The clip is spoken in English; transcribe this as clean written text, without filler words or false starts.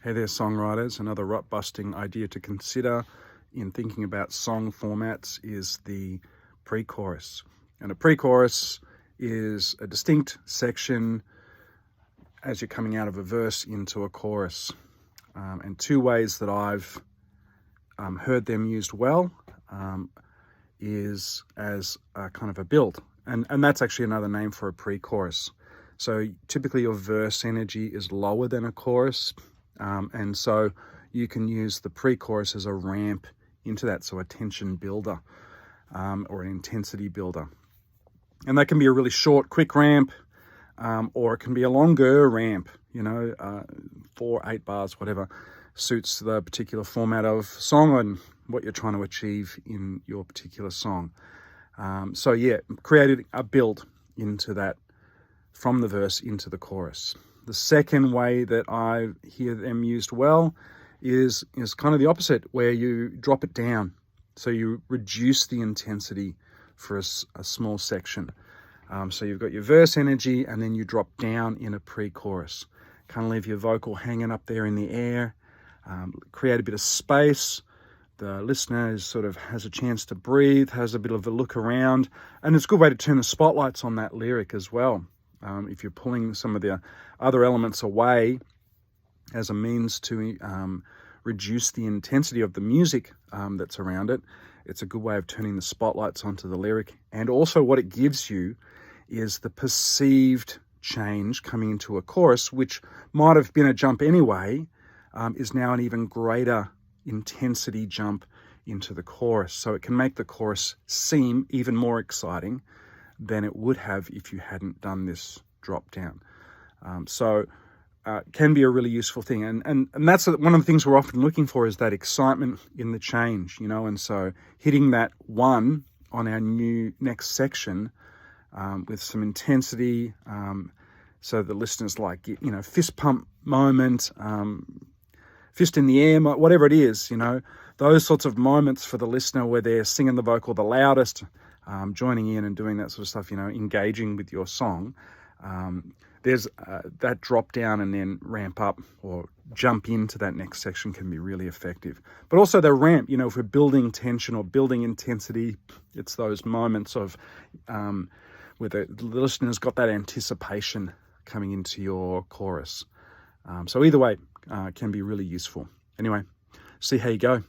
Hey there, songwriters. Another rut busting idea to consider in thinking about song formats is the pre-chorus. And a pre-chorus is a distinct section as you're coming out of a verse into a chorus. And two ways that I've heard them used well is as a kind of a build. And that's actually another name for a pre-chorus. So typically your verse energy is lower than a chorus. And so you can use the pre-chorus as a ramp into that, so a tension builder or an intensity builder. And that can be a really short, quick ramp, or it can be a longer ramp, 4, 8 bars, whatever suits the particular format of song and what you're trying to achieve in your particular song. Created a build into that from the verse into the chorus. The second way that I hear them used well is kind of the opposite, where you drop it down. So you reduce the intensity for a small section. So you've got your verse energy and then you drop down in a pre-chorus. Kind of leave your vocal hanging up there in the air, create a bit of space. The listener has a chance to breathe, has a bit of a look around, and it's a good way to turn the spotlights on that lyric as well. If you're pulling some of the other elements away as a means to reduce the intensity of the music that's around it, it's a good way of turning the spotlights onto the lyric. And also what it gives you is the perceived change coming into a chorus, which might have been a jump anyway, is now an even greater intensity jump into the chorus. So it can make the chorus seem even more exciting than it would have if you hadn't done this drop down. Can be a really useful thing. And that's one of the things we're often looking for, is that excitement in the change, and so hitting that one on our new next section with some intensity, so the listeners fist pump moment, fist in the air, whatever it is, those sorts of moments for the listener where they're singing the vocal the loudest, joining in and doing that sort of stuff, engaging with your song. There's that drop down and then ramp up or jump into that next section can be really effective. But also the ramp, if we're building tension or building intensity, it's those moments of where the listener's got that anticipation coming into your chorus. So either way can be really useful. Anyway, see how you go.